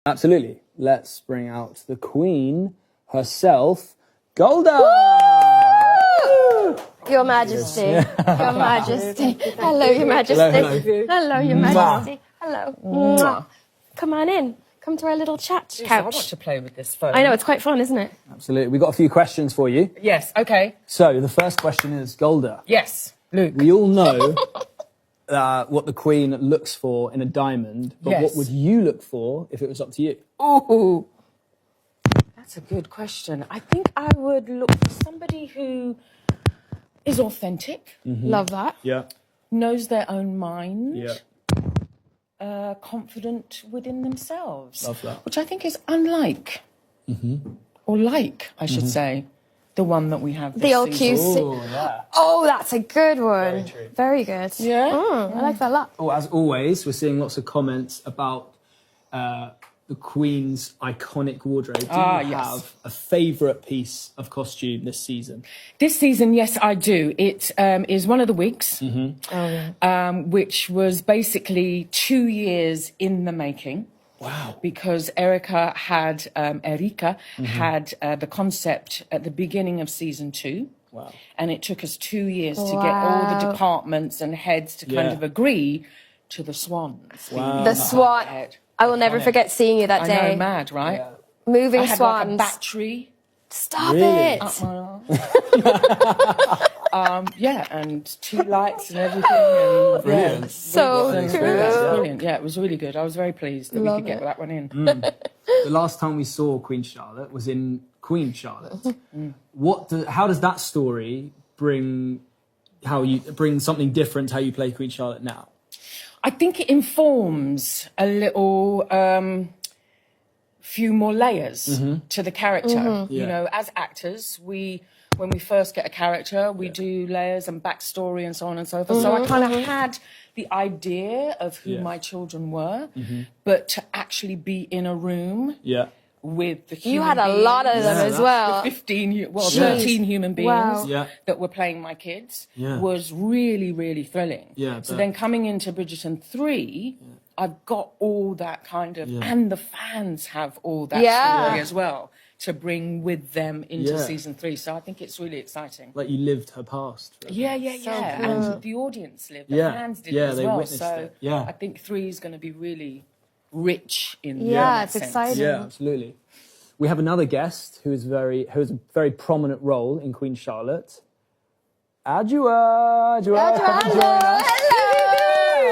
Absolutely. Let's bring out the Queen herself, Golda! Your Majesty. Your Majesty. Hello, Your Majesty. Hello. Hello, Your Majesty. Hello. Mwah. Come on in. Come to our little chat I couch. want to play with this phone. I know, it's quite fun, isn't it? Absolutely. We've got a few questions for you. Yes, okay. So, the first question is, Golda, Yes, Luke. we all know what the Queen looks for in a diamond, but Yes. what would you look for if it was up to you? Ooh, that's a good question. I think I would look for somebody who is authentic, Love that. Yeah. knows their own mind, Yeah. confident within themselves. Love that. Which I think is unlike, or like, I should say, the one that we have this The old season. QC. Oh, yeah. Oh, that's a good one. true. Very good. Yeah? I like that a lot. Oh, as always, we're seeing lots of comments about the Queen's iconic wardrobe. Do you yes. have a favourite piece of costume this season? This season, yes, I do. It is one of the wigs, which was basically 2 years in the making. Wow. Because Erika had the concept at the beginning of season 2. Wow. And it took us 2 years to get all the departments and heads to kind Yeah. of agree to the swans. Wow. The swan. Head. I will never forget seeing you that I day. know, mad, right? Yeah. Moving I had swans. like a battery. Stop Really? it. Yeah, and tea lights and everything. And, Brilliant. So and cool. it was brilliant. Yeah, it was really good. I was very pleased that Love we could get it. that one in. The last time we saw Queen Charlotte was in Queen Charlotte. How does that story bring something different to how you play Queen Charlotte now? I think it informs a little, few more layers to the character. You Yeah. know, as actors, when we first get a character, we do layers and backstory and so on and so forth. So I kind of had the idea of who Yeah. my children were, but to actually be in a room Yeah. with the human You had a lot of them Yeah. as well. 13 human beings Wow. Yeah. that were playing my kids Yeah. was really, really thrilling. Yeah, I so bet. then coming into Bridgerton 3, I've got all that kind of, and the fans have all that Yeah. story as well to bring with them into Yeah. season 3. So I think it's really exciting. Like you lived her past. Really. Yeah. cool. And the audience lived, the Yeah. fans did Yeah, as they well. witnessed So it. Yeah. I think 3 is going to be really rich in Yeah, that it's sense. exciting. Yeah, absolutely. We have another guest who has a very prominent role in Queen Charlotte. Adjoa. Hello.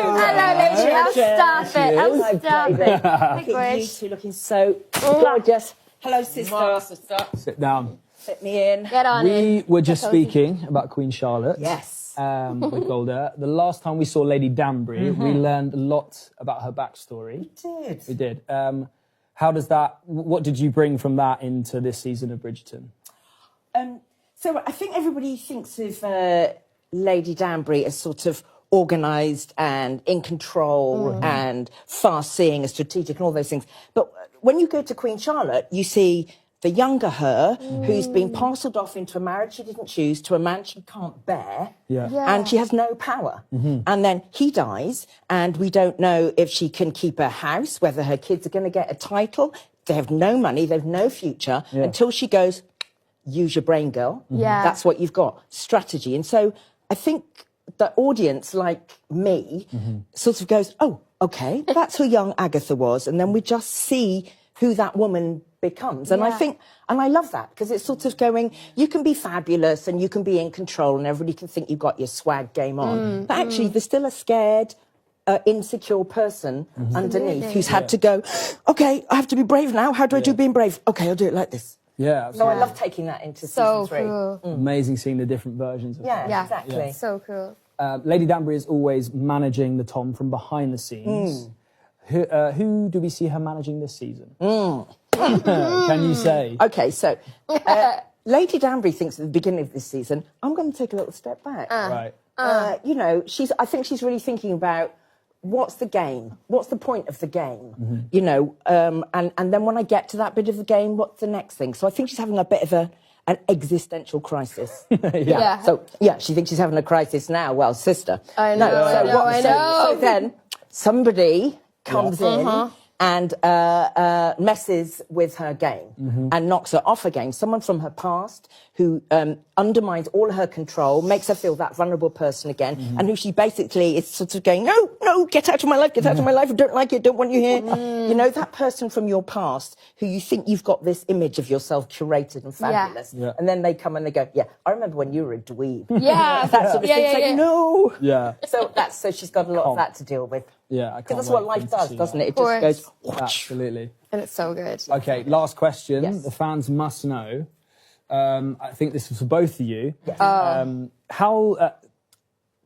Hello, lady. I'll stop it. I'll stop it. Look Big at you wish. two looking so gorgeous. Hello, sister. Sit down. Fit me in. Get on in. We were just speaking about Queen Charlotte. Yes. With Golda. The last time we saw Lady Danbury, we learned a lot about her backstory. We did. What did you bring from that into this season of Bridgerton? So I think everybody thinks of Lady Danbury as sort of organised and in control and far-seeing and strategic and all those things. But when you go to Queen Charlotte, you see the younger her who's been parcelled off into a marriage she didn't choose to a man she can't bear. Yeah. And she has no power. And then he dies, and we don't know if she can keep her house, whether her kids are going to get a title. They have no money, they have no future, until she goes, use your brain, girl. Yeah. That's what you've got, strategy. And so I think the audience, like me, sort of goes, oh, okay, that's who young Agatha was. And then we just see who that woman becomes. And I think, and I love that, because it's sort of going, you can be fabulous and you can be in control and everybody can think you've got your swag game on. But actually, there's still a scared, insecure person underneath who's had to go, okay, I have to be brave now. How do I do being brave? Okay, I'll do it like this. Yeah, So absolutely. I love taking that into So season 3. cool. Amazing seeing the different versions of her. Yeah, exactly. So cool. Lady Danbury is always managing the Tom from behind the scenes. Who do we see her managing this season? Can you say? Okay, so Lady Danbury thinks at the beginning of this season, I'm going to take a little step back. Right. You know, I think she's really thinking about what's the game? What's the point of the game? You know, and then when I get to that bit of the game, what's the next thing? So I think she's having a bit of an existential crisis. Yeah. So, she thinks she's having a crisis now. Well, sister. I know, I know. So then somebody comes in and messes with her game and knocks her off her game. Someone from her past who undermines all her control, makes her feel that vulnerable person again, and who she basically is sort of going, no, get out of my life, get out of my life, I don't like it, don't want you here. You know, that person from your past who you think you've got this image of yourself curated and fabulous. Yeah. And then they come and they go, yeah, I remember when you were a dweeb. Yeah. That sort of thing. It's like, no. Yeah. So she's got a lot of that to deal with. Yeah, I can't Because that's wait what life to does, see doesn't that. it? It just goes, whoosh. Absolutely. And it's so good. Okay, last question. Yes. The fans must know. I think this is for both of you. Yes. How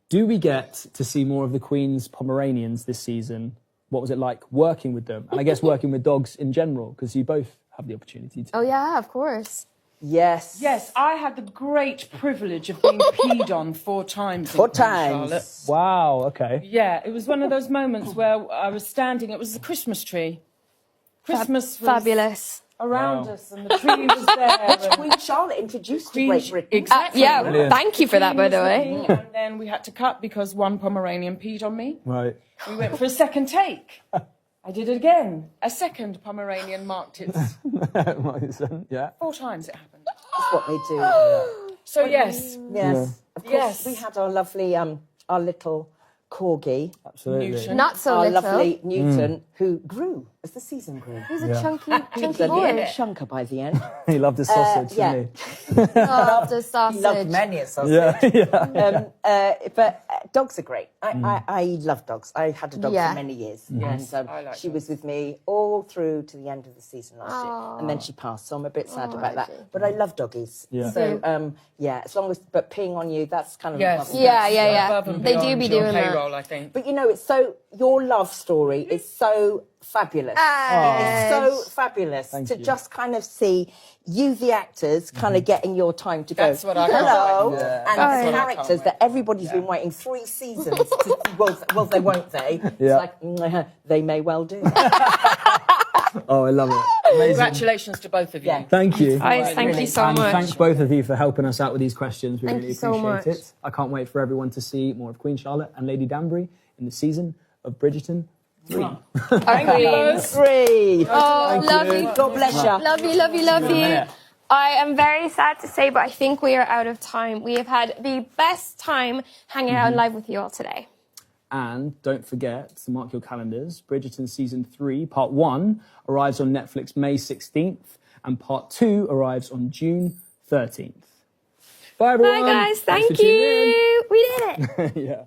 do we get to see more of the Queen's Pomeranians this season? What was it like working with them? And I guess working with dogs in general, because you both have the opportunity to. Oh, yeah, of course. Yes. Yes, I had the great privilege of being peed on 4 times. in 4 Queen times. Charlotte. Wow, okay. Yeah, it was one of those moments where I was standing, it was a Christmas tree. Christmas was Fabulous. around us and the tree was there. and Queen Charlotte introduced Queen- to Great Britain. Exactly. Yeah, Brilliant. thank you for that, by the way. Queen was looking, And then we had to cut because one Pomeranian peed on me. Right. We went for a second take. I did it again. A second Pomeranian marked it. Yeah. 4 times it happened. That's what they do. So yes, Yes. Of course, Yes. we had our lovely, our little corgi, Absolutely. Newton. Not so our little. lovely Newton, who grew as the season grew. He's a Yeah. chunky He was a boy. little chunker by the end. He loved his sausage, yeah. didn't Loved the He sausage. loved many a sausage. he? Yeah. But dogs are great. I love dogs. I had a dog Yeah. for many years, Yes, and I like she was with me all through to the end of the season last year, and then she passed. So I'm a bit sad about that. Reggie. But I love doggies. Yeah. So yeah, as long as but peeing on you, that's kind of Yes. lovely. Yeah. Above and They do beyond be your doing that. payroll, I think. But you know, it's so your love story is so fabulous. It's so fabulous Thank to you. just kind of see you, the actors, kind of getting your time to go. That's what I can't hello, wait. Yeah. and That's the what I can't characters wait. that everybody's been waiting 3 seasons. To, well, they won't. They. Yeah. It's like they may well do. Oh, I love it. Amazing. Congratulations to both of you. Yeah. Thank you. Guys, thank you so And much. thanks both of you for helping us out with these questions. We Thank really you so appreciate much. it. I can't wait for everyone to see more of Queen Charlotte and Lady Danbury in the season of Bridgerton 3. Our queens. 3. Oh, love you. God bless you. Love you, love you, love you. I am very sad to say, but I think we are out of time. We have had the best time hanging out live with you all today. And don't forget to mark your calendars. Bridgerton Season 3, Part 1, arrives on Netflix May 16th, and Part 2 arrives on June 13th. Bye, everyone. Bye, guys. Thanks Thank for tuning in. you. We did it. Yeah.